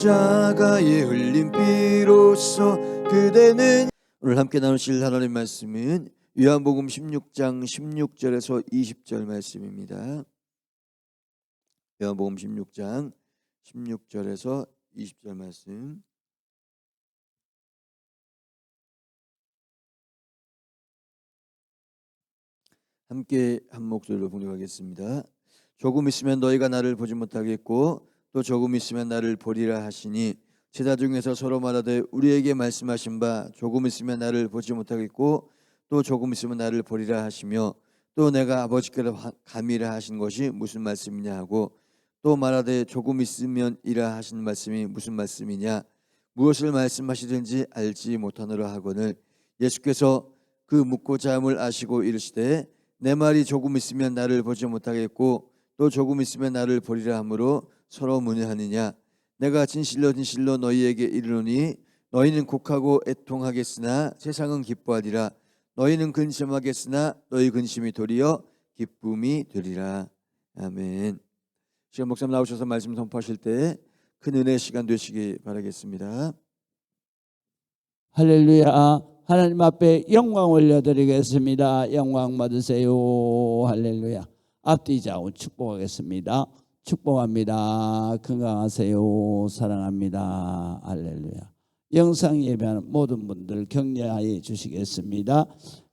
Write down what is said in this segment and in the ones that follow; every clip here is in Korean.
십자가에 흘린 피로써 그대는. 오늘 함께 나누실 하나님 말씀은 요한복음 16장 16절에서 20절 말씀입니다. 요한복음 16장 16절에서 20절 말씀. 함께 한 목소리로 봉독하겠습니다. 조금 있으면 너희가 나를 보지 못하겠고 또 조금 있으면 나를 보리라 하시니 제자 중에서 서로 말하되 우리에게 말씀하신 바 조금 있으면 나를 보지 못하겠고 또 조금 있으면 나를 보리라 하시며 또 내가 아버지께로 감이라 하신 것이 무슨 말씀이냐 하고 또 말하되 조금 있으면 이라 하신 말씀이 무슨 말씀이냐 무엇을 말씀하시든지 알지 못하노라 하거늘 예수께서 그 묻고자 함을 아시고 이르시되 내 말이 조금 있으면 나를 보지 못하겠고 또 조금 있으면 나를 보리라 하므로 서로 문의하느냐 내가 진실로 진실로 너희에게 이르노니 너희는 곡하고 애통하겠으나 세상은 기뻐하리라 너희는 근심하겠으나 너희 근심이 도리어 기쁨이 되리라. 아멘. 시간 목사님 나오셔서 말씀 선포하실 때 큰 은혜의 시간 되시기 바라겠습니다. 할렐루야. 하나님 앞에 영광 올려드리겠습니다. 영광 받으세요. 할렐루야. 앞뒤 좌우 축복하겠습니다. 축복합니다. 건강하세요. 사랑합니다. 할렐루야. 영상 예배하는 모든 분들 격려하여 주시겠습니다.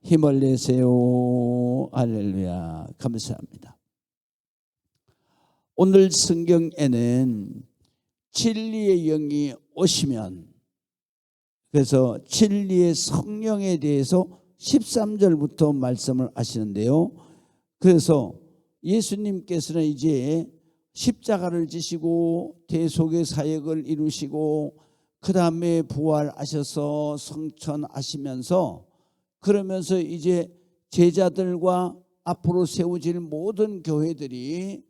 힘을 내세요. 할렐루야. 감사합니다. 오늘 성경에는 진리의 영이 오시면, 그래서 진리의 성령에 대해서 13절부터 말씀을 하시는데요. 그래서 예수님께서는 이제 십자가를 지시고 대속의 사역을 이루시고 그 다음에 부활하셔서 성천하시면서 그러면서 이제 제자들과 앞으로 세워질 모든 교회들이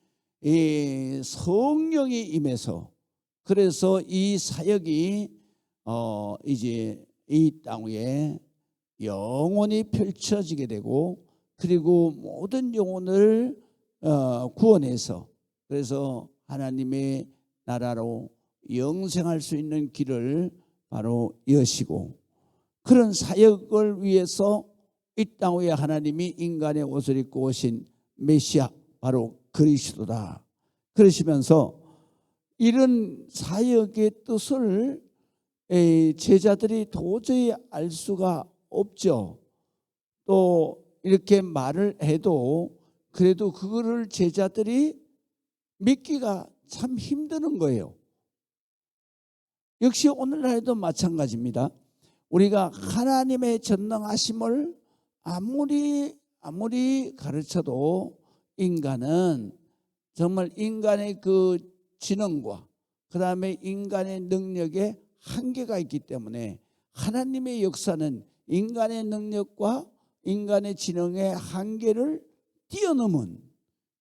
이 성령이 임해서, 그래서 이 사역이 이제 이 땅 위에 영원히 펼쳐지게 되고, 그리고 모든 영혼을 구원해서 그래서 하나님의 나라로 영생할 수 있는 길을 바로 여시고, 그런 사역을 위해서 이 땅 위에 하나님이 인간의 옷을 입고 오신 메시아 바로 그리스도다. 그러시면서 이런 사역의 뜻을 제자들이 도저히 알 수가 없죠. 또 이렇게 말을 해도 그래도 그거를 제자들이 믿기가 참 힘드는 거예요. 역시 오늘날에도 마찬가지입니다. 우리가 하나님의 전능하심을 아무리 가르쳐도 인간은 정말 인간의 그 지능과 그 다음에 인간의 능력에 한계가 있기 때문에 하나님의 역사는 인간의 능력과 인간의 지능의 한계를 뛰어넘은,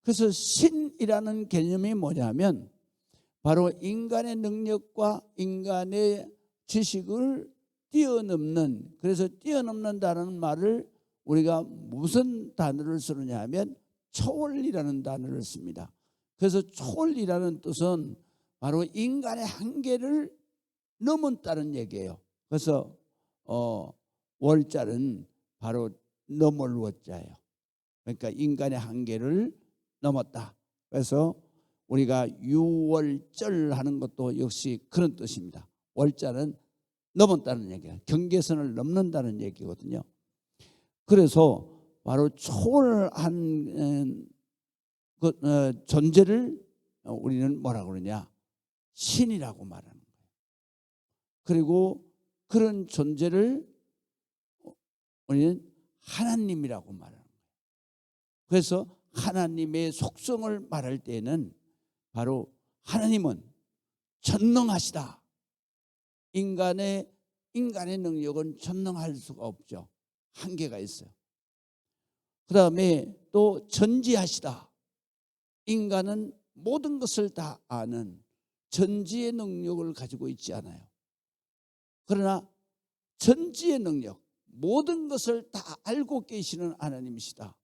그래서 신이라는 개념이 뭐냐면 바로 인간의 능력과 인간의 지식을 뛰어넘는, 그래서 뛰어넘는다는 말을 우리가 무슨 단어를 쓰느냐 하면 초월이라는 단어를 씁니다. 그래서 초월이라는 뜻은 바로 인간의 한계를 넘었다는 얘기예요. 그래서 월자는 바로 넘을 월자예요. 그러니까 인간의 한계를 넘었다. 그래서 우리가 유월절 하는 것도 역시 그런 뜻입니다. 월자는 넘었다는 얘기예요. 경계선을 넘는다는 얘기거든요. 그래서 바로 초월한 그 존재를 우리는 뭐라고 그러냐? 신이라고 말하는 거예요. 그리고 그런 존재를 우리는 하나님이라고 말하는 거예요. 그래서 하나님의 속성을 말할 때는 바로 하나님은 전능하시다. 인간의 능력은 전능할 수가 없죠. 한계가 있어요. 그 다음에 또 전지하시다. 인간은 모든 것을 다 아는 전지의 능력을 가지고 있지 않아요. 그러나 전지의 능력, 모든 것을 다 알고 계시는 하나님이시다.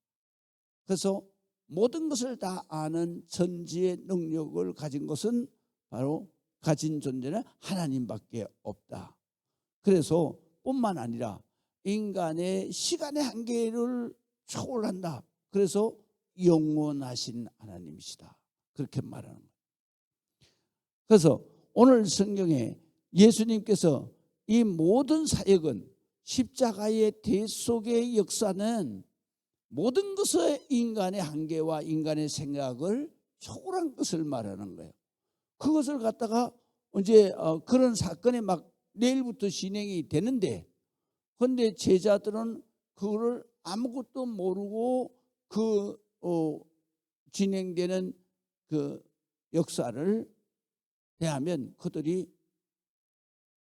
그래서 모든 것을 다 아는 전지의 능력을 가진 것은 바로 가진 존재는 하나님밖에 없다. 그래서 뿐만 아니라 인간의 시간의 한계를 초월한다. 그래서 영원하신 하나님이시다. 그렇게 말하는 거예요. 그래서 오늘 성경에 예수님께서 이 모든 사역은 십자가의 대속의 역사는 모든 것의 인간의 한계와 인간의 생각을 초월한 것을 말하는 거예요. 그것을 갖다가 이제 그런 사건이 막 내일부터 진행이 되는데, 그런데 제자들은 그거를 아무것도 모르고 그 진행되는 그 역사를 대하면 그들이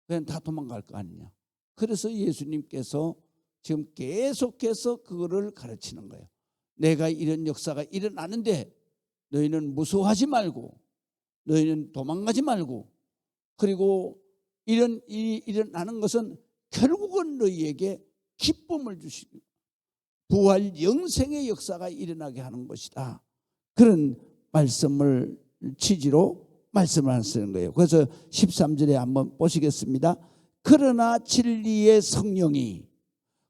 그냥 다 도망갈 거 아니냐. 그래서 예수님께서 지금 계속해서 그거를 가르치는 거예요. 내가 이런 역사가 일어나는데 너희는 무서워하지 말고, 너희는 도망가지 말고, 그리고 이런 일이 일어나는 것은 결국은 너희에게 기쁨을 주시고 부활 영생의 역사가 일어나게 하는 것이다. 그런 말씀을 취지로 말씀을 하시는 거예요. 그래서 13절에 한번 보시겠습니다. 그러나 진리의 성령이,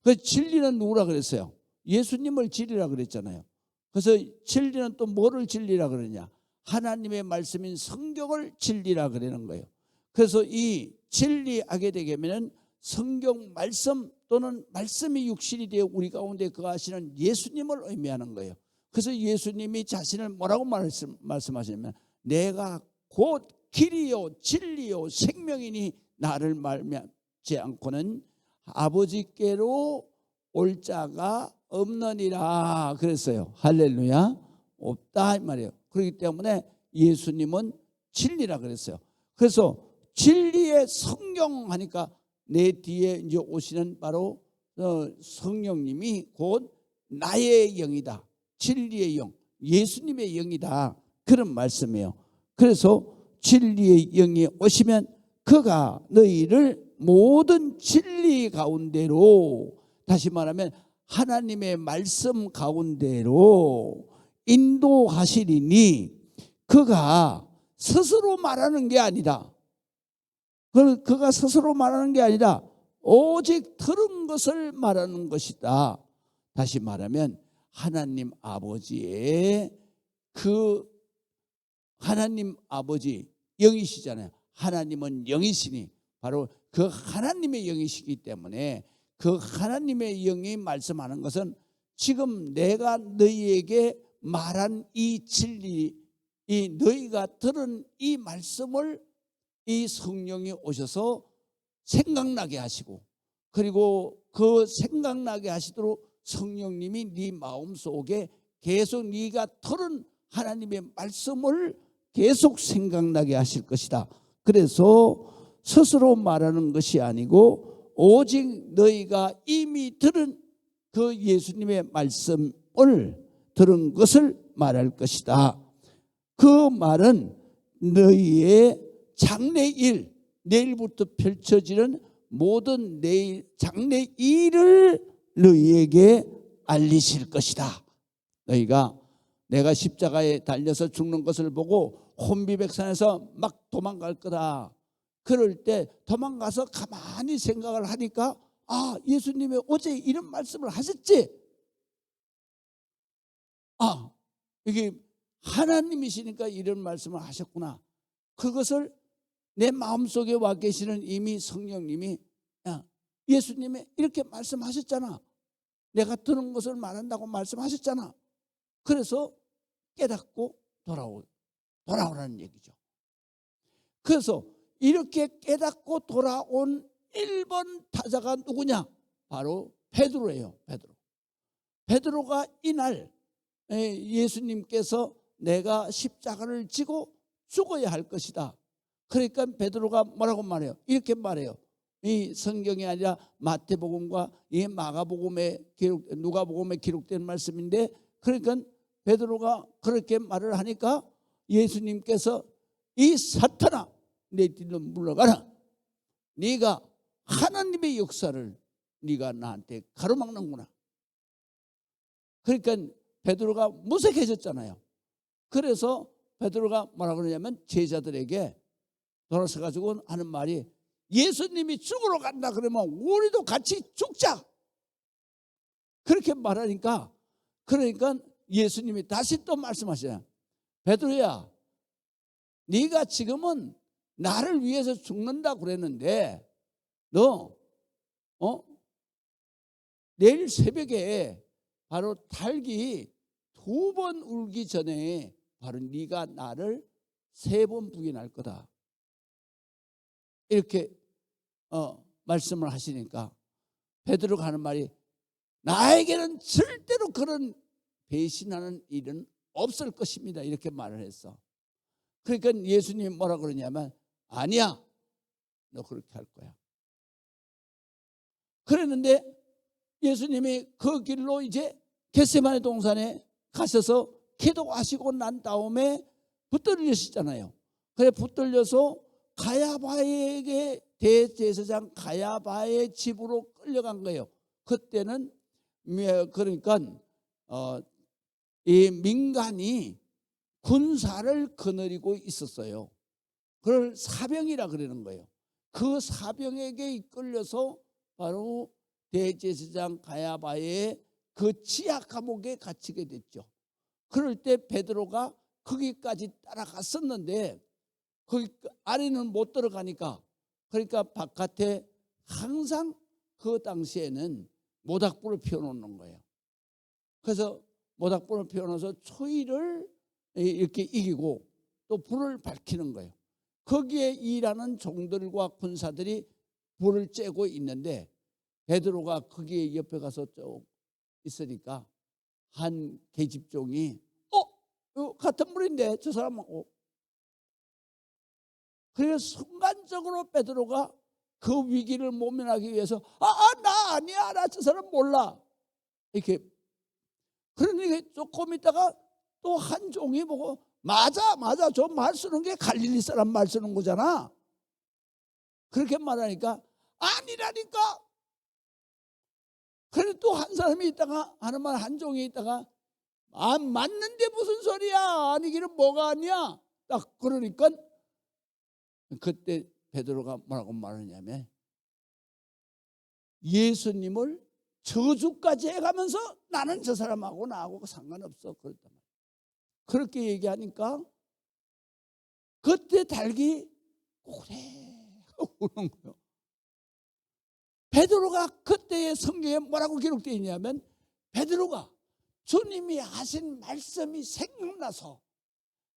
그 진리는 누구라 그랬어요? 예수님을 진리라 그랬잖아요. 그래서 진리는 또 뭐를 진리라 그러냐? 하나님의 말씀인 성경을 진리라 그러는 거예요. 그래서 이 진리하게 되면 성경 말씀 또는 말씀이 육신이 되어 우리 가운데 거하시는 예수님을 의미하는 거예요. 그래서 예수님이 자신을 뭐라고 말씀하시냐면 내가 곧 길이요 진리요 생명이니 나를 말미암지 않고는 아버지께로 올 자가 없느니라 그랬어요. 할렐루야. 없다 이 말이에요. 그렇기 때문에 예수님은 진리라 그랬어요. 그래서 진리의 성경 하니까 내 뒤에 이제 오시는 바로 성령님이 곧 나의 영이다. 진리의 영, 예수님의 영이다. 그런 말씀이에요. 그래서 진리의 영이 오시면 그가 너희를 모든 진리 가운데로, 다시 말하면 하나님의 말씀 가운데로 인도하시리니, 그가 스스로 말하는 게 아니다. 그가 스스로 말하는 게 아니라 오직 들은 것을 말하는 것이다. 다시 말하면 하나님 아버지의 그 하나님 아버지 영이시잖아요. 하나님은 영이시니 바로 그 하나님의 영이시기 때문에 그 하나님의 영이 말씀하는 것은 지금 내가 너희에게 말한 이 진리, 이 너희가 들은 이 말씀을 이 성령이 오셔서 생각나게 하시고, 그리고 그 생각나게 하시도록 성령님이 네 마음속에 계속 네가 들은 하나님의 말씀을 계속 생각나게 하실 것이다. 그래서 스스로 말하는 것이 아니고 오직 너희가 이미 들은 그 예수님의 말씀을 들은 것을 말할 것이다. 그 말은 너희의 장래일, 내일부터 펼쳐지는 모든 내일 장래일을 너희에게 알리실 것이다. 너희가 내가 십자가에 달려서 죽는 것을 보고 혼비백산에서 막 도망갈 거다. 그럴 때 도망가서 가만히 생각을 하니까 아, 예수님이 어제 이런 말씀을 하셨지. 아, 이게 하나님이시니까 이런 말씀을 하셨구나. 그것을 내 마음속에 와 계시는 이미 성령님이, 야, 예수님이 이렇게 말씀하셨잖아. 내가 들은 것을 말한다고 말씀하셨잖아. 그래서 깨닫고 돌아오라는 얘기죠. 그래서 이렇게 깨닫고 돌아온 1번 타자가 누구냐? 바로 베드로예요. 베드로가 이날 예수님께서 내가 십자가를 지고 죽어야 할 것이다. 그러니까 베드로가 뭐라고 말해요? 이렇게 말해요. 이 성경이 아니라 마태복음과 이 마가복음에 누가복음에 기록된 말씀인데, 그러니까 베드로가 그렇게 말을 하니까 예수님께서 이 사탄아 내 뒤로 물러가라. 네가 하나님의 역사를 네가 나한테 가로막는구나. 그러니까 베드로가 무색해졌잖아요. 그래서 베드로가 뭐라고 그러냐면 제자들에게 돌아서 가지고 하는 말이 예수님이 죽으러 간다 그러면 우리도 같이 죽자. 그렇게 말하니까 그러니까 예수님이 다시 또 말씀하시잖아요. 베드로야, 네가 지금은 나를 위해서 죽는다고 그랬는데 너 내일 새벽에 바로 닭이 2번 울기 전에 바로 네가 나를 3번 부인할 거다. 이렇게 말씀을 하시니까 베드로가 하는 말이 나에게는 절대로 그런 배신하는 일은 없을 것입니다. 이렇게 말을 했어. 그러니까 예수님이 뭐라 그러냐면 아니야, 너 그렇게 할 거야. 그랬는데 예수님이 그 길로 이제 겟세마네 동산에 가셔서 기도하시고 난 다음에 붙들리시잖아요. 그래 붙들려서 가야바에게 대제사장 가야바의 집으로 끌려간 거예요. 그때는 그러니까 이 민간이 군사를 거느리고 있었어요. 그걸 사병이라 그러는 거예요. 그 사병에게 이끌려서 바로 대제사장 가야바의 그 지하 감옥에 갇히게 됐죠. 그럴 때 베드로가 거기까지 따라갔었는데 거기 안에는 못 들어가니까 그러니까 바깥에 항상 그 당시에는 모닥불을 피워놓는 거예요. 그래서 모닥불을 피워놔서 추위를 이렇게 이기고 또 불을 밝히는 거예요. 거기에 일하는 종들과 군사들이 불을 쬐고 있는데 베드로가 거기에 옆에 가서 쭉 있으니까 한 계집종이 같은 불인데 저 사람은 그래서 순간적으로 베드로가 그 위기를 모면하기 위해서 나 아니야, 나 저 사람 몰라 이렇게. 그러니까 조금 있다가 또 한 종이 보고 맞아 저 말 쓰는 게 갈릴리 사람 말 쓰는 거잖아. 그렇게 말하니까 아니라니까. 그래도 또 한 사람이 있다가 하는 말 한 종이 있다가 맞는데 무슨 소리야, 아니기는 뭐가 아니야. 딱 그러니까 그때 베드로가 뭐라고 말하냐면 예수님을 저주까지 해가면서 나는 저 사람하고 나하고 상관없어 그랬단 말이야. 그렇게 얘기하니까 그때 닭이 오래 우는 거예요. 베드로가 그때의 성경에 뭐라고 기록되어 있냐면 베드로가 주님이 하신 말씀이 생각나서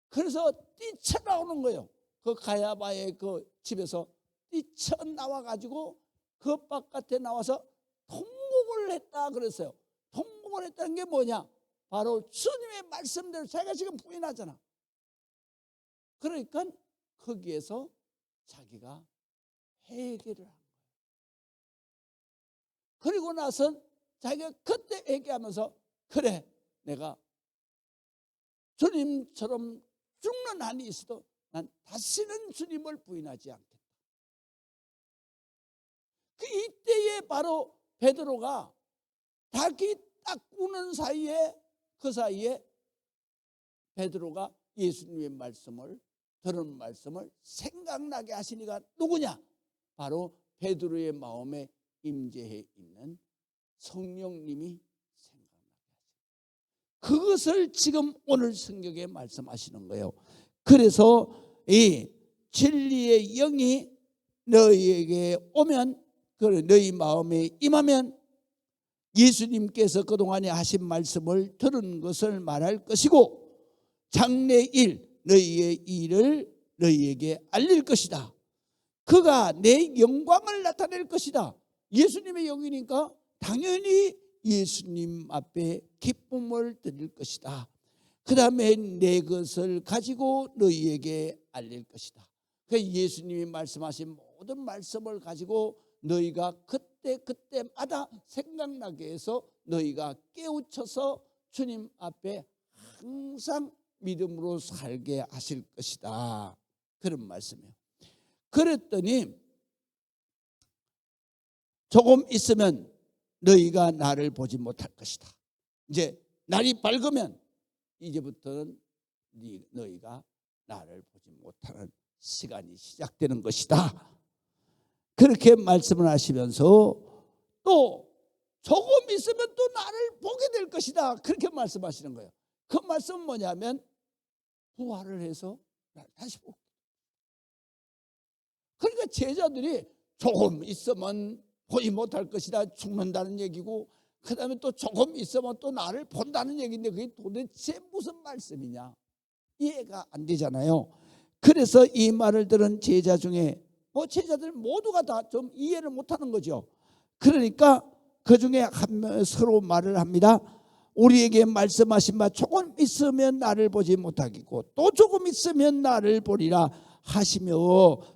그래서 뛰쳐나오는 거예요. 그 가야바의 그 집에서 뛰쳐나와 가지고 그 바깥에 나와서 통곡을 했다 그랬어요. 통곡을 했다는 게 뭐냐? 바로 주님의 말씀대로 자기가 지금 부인하잖아. 그러니까 거기에서 자기가 회개를 한 거예요. 그리고 나서 자기가 그때 회개하면서 그래, 내가 주님처럼 죽는 한이 있어도 난 다시는 주님을 부인하지 않겠다. 그 이때에 바로 베드로가 닭이 딱 우는 사이에 그 사이에 베드로가 예수님의 말씀을 들은 말씀을 생각나게 하시니가 누구냐? 바로 베드로의 마음에 임재해 있는 성령님이 생각나게 하시는, 그것을 지금 오늘 성경에 말씀하시는 거예요. 그래서 이 진리의 영이 너희에게 오면, 너희 마음에 임하면 예수님께서 그동안에 하신 말씀을 들은 것을 말할 것이고 장래일 너희의 일을 너희에게 알릴 것이다. 그가 내 영광을 나타낼 것이다. 예수님의 영이니까 당연히 예수님 앞에 기쁨을 드릴 것이다. 그 다음에 내 것을 가지고 너희에게 알릴 것이다. 그러니까 예수님이 말씀하신 모든 말씀을 가지고 너희가 그때마다 생각나게 해서 너희가 깨우쳐서 주님 앞에 항상 믿음으로 살게 하실 것이다. 그런 말씀이에요. 그랬더니 조금 있으면 너희가 나를 보지 못할 것이다. 이제 날이 밝으면 이제부터는 너희가 나를 보지 못하는 시간이 시작되는 것이다. 그렇게 말씀을 하시면서 또 조금 있으면 또 나를 보게 될 것이다. 그렇게 말씀하시는 거예요. 그 말씀은 뭐냐면 부활을 해서 나를 다시 보게. 그러니까 제자들이 조금 있으면 보지 못할 것이다, 죽는다는 얘기고, 그 다음에 또 조금 있으면 또 나를 본다는 얘기인데 그게 도대체 무슨 말씀이냐, 이해가 안 되잖아요. 그래서 이 말을 들은 제자 중에 제자들 모두가 다 좀 이해를 못하는 거죠. 그러니까 그 중에 한 명 서로 말을 합니다. 우리에게 말씀하신 바 조금 있으면 나를 보지 못하겠고 또 조금 있으면 나를 보리라 하시며,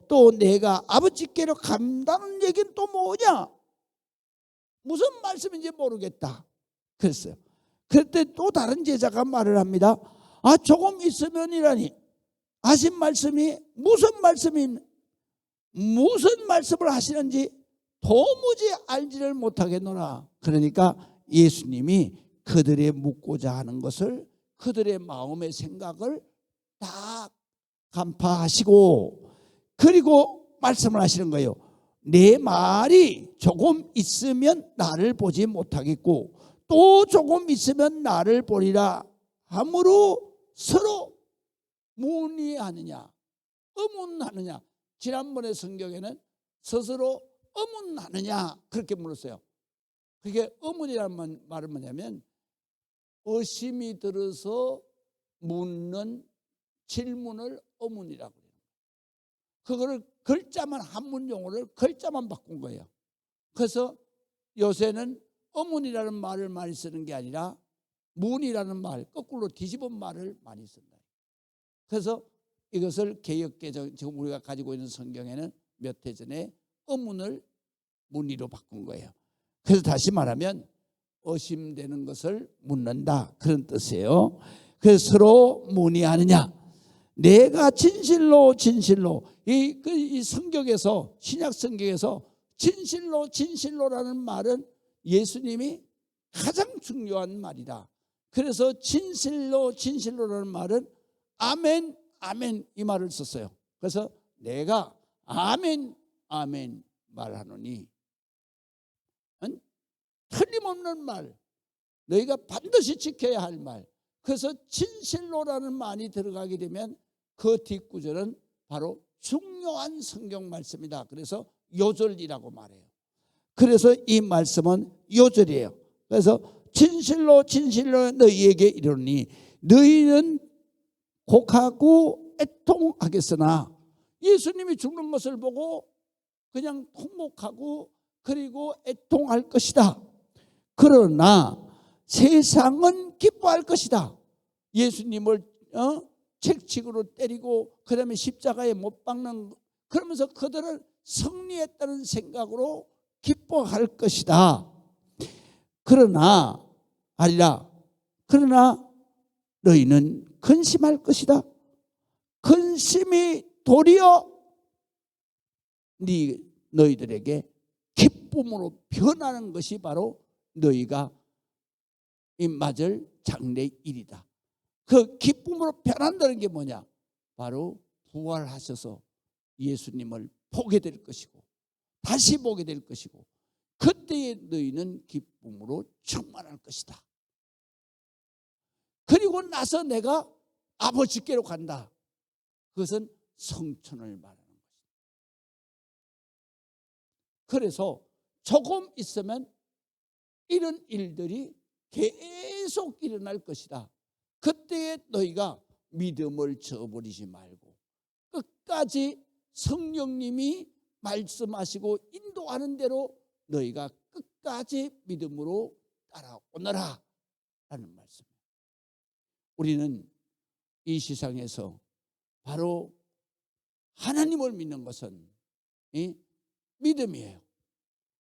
또 내가 아버지께로 간다는 얘기는 또 뭐냐, 무슨 말씀인지 모르겠다 그랬어요. 그때 또 다른 제자가 말을 합니다. 조금 있으면이라니 하신 말씀이 무슨 말씀을 하시는지 도무지 알지를 못하겠노라. 그러니까 예수님이 그들의 묻고자 하는 것을, 그들의 마음의 생각을 다 간파하시고, 그리고 말씀을 하시는 거예요. 내 말이 조금 있으면 나를 보지 못하겠고 또 조금 있으면 나를 보리라 함으로 서로 문의하느냐, 의문하느냐. 지난번에 성경에는 스스로 의문하느냐 그렇게 물었어요. 그게 의문이라는 말은 뭐냐면 의심이 들어서 묻는 질문을 의문이라고 해요. 그거를 글자만, 한문 용어를 글자만 바꾼 거예요. 그래서 요새는 의문이라는 말을 많이 쓰는 게 아니라 문이라는 말, 거꾸로 뒤집은 말을 많이 쓴다. 그래서 이것을 개역개정, 지금 우리가 가지고 있는 성경에는 몇 해 전에 의문을 문의로 바꾼 거예요. 그래서 다시 말하면 의심되는 것을 묻는다, 그런 뜻이에요. 그래서 서로 문의하느냐. 내가 진실로 이 성경에서, 신약 성경에서 진실로라는 말은 예수님이 가장 중요한 말이다. 그래서 진실로라는 말은 아멘 이 말을 썼어요. 그래서 내가 아멘 말하노니, 틀림없는 말, 너희가 반드시 지켜야 할 말. 그래서 진실로라는 말이 들어가게 되면 그 뒷구절은 바로 중요한 성경 말씀이다. 그래서 요절이라고 말해요. 그래서 이 말씀은 요절이에요. 그래서 진실로 너희에게 이르노니 너희는 곡하고 애통하겠으나, 예수님이 죽는 것을 보고 그냥 통곡하고 그리고 애통할 것이다. 그러나 세상은 기뻐할 것이다. 예수님을 책찍으로 때리고 그 다음에 십자가에 못 박는, 그러면서 그들을 승리했다는 생각으로 기뻐할 것이다. 그러나 너희는 근심할 것이다. 근심이 도리어 너희들에게 기쁨으로 변하는 것이 바로 너희가 맞을 장래일이다. 그 기쁨으로 변한다는 게 뭐냐? 바로 부활하셔서 예수님을 보게 될 것이고 다시 보게 될 것이고, 그때에 너희는 기쁨으로 충만할 것이다. 그리고 나서 내가 아버지께로 간다. 그것은 성천을 말하는 것이다. 그래서 조금 있으면 이런 일들이 계속 일어날 것이다. 그때에 너희가 믿음을 저버리지 말고 끝까지 성령님이 말씀하시고 인도하는 대로 너희가 끝까지 믿음으로 따라오너라 라는 말씀이에요. 우리는 이 세상에서 바로 하나님을 믿는 것은 믿음이에요.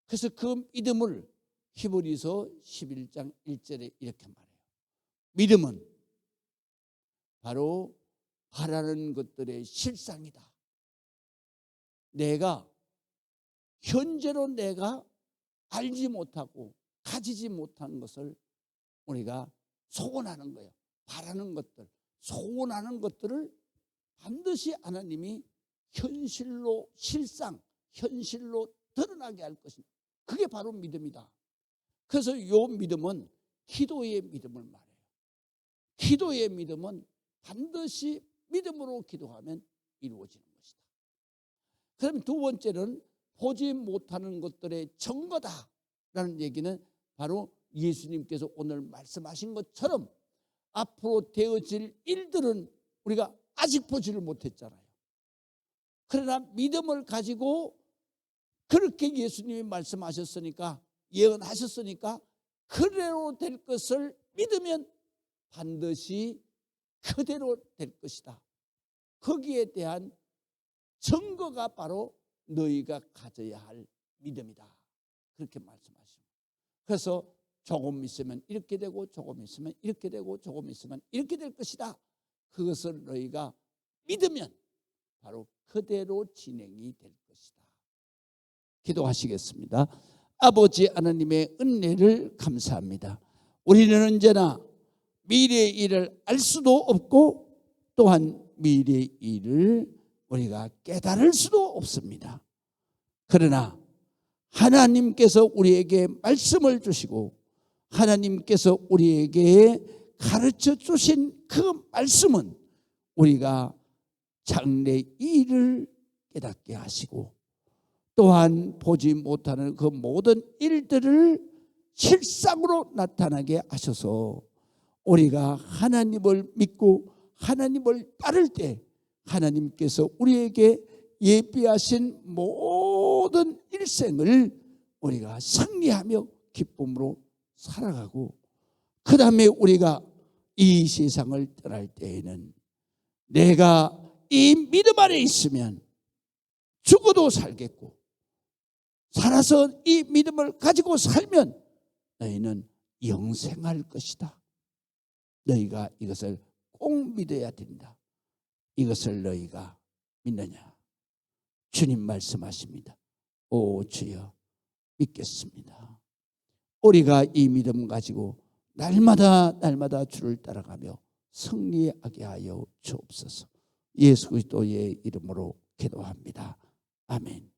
그래서 그 믿음을 히브리서 11장 1절에 이렇게 말해요. 믿음은 바로 바라는 것들의 실상이다. 현재로 내가 알지 못하고 가지지 못한 것을 우리가 소원하는 거예요. 바라는 것들, 소원하는 것들을 반드시 하나님이 현실로 실상 현실로 드러나게 할 것입니다. 그게 바로 믿음이다. 그래서 이 믿음은 기도의 믿음을 말해요. 기도의 믿음은 반드시 믿음으로 기도하면 이루어지는 것이다. 그럼 두 번째는 보지 못하는 것들의 증거다라는 얘기는 바로 예수님께서 오늘 말씀하신 것처럼 앞으로 되어질 일들은 우리가 아직 보지를 못했잖아요. 그러나 믿음을 가지고 그렇게 예수님이 말씀하셨으니까, 예언하셨으니까 그대로 될 것을 믿으면 반드시 그대로 될 것이다. 거기에 대한 증거가 바로 너희가 가져야 할 믿음이다. 그렇게 말씀하십니다. 그래서 조금 있으면 이렇게 되고 조금 있으면 이렇게 되고 조금 있으면 이렇게 될 것이다. 그것을 너희가 믿으면 바로 그대로 진행이 될 것이다. 기도하시겠습니다. 아버지 하나님의 은혜를 감사합니다. 우리는 언제나 미래의 일을 알 수도 없고 또한 미래의 일을 우리가 깨달을 수도 없습니다. 그러나 하나님께서 우리에게 말씀을 주시고 하나님께서 우리에게 가르쳐 주신 그 말씀은 우리가 장래의 일을 깨닫게 하시고 또한 보지 못하는 그 모든 일들을 실상으로 나타나게 하셔서 우리가 하나님을 믿고 하나님을 따를 때 하나님께서 우리에게 예비하신 모든 일생을 우리가 승리하며 기쁨으로 살아가고 그 다음에 우리가 이 세상을 떠날 때에는 내가 이 믿음 안에 있으면 죽어도 살겠고 살아서 이 믿음을 가지고 살면 너희는 영생할 것이다. 너희가 이것을 꼭 믿어야 된다. 이것을 너희가 믿느냐? 주님 말씀하십니다. 오 주여 믿겠습니다. 우리가 이 믿음 가지고 날마다 주를 따라가며 승리하게 하여 주옵소서. 예수 그리스도의 이름으로 기도합니다. 아멘.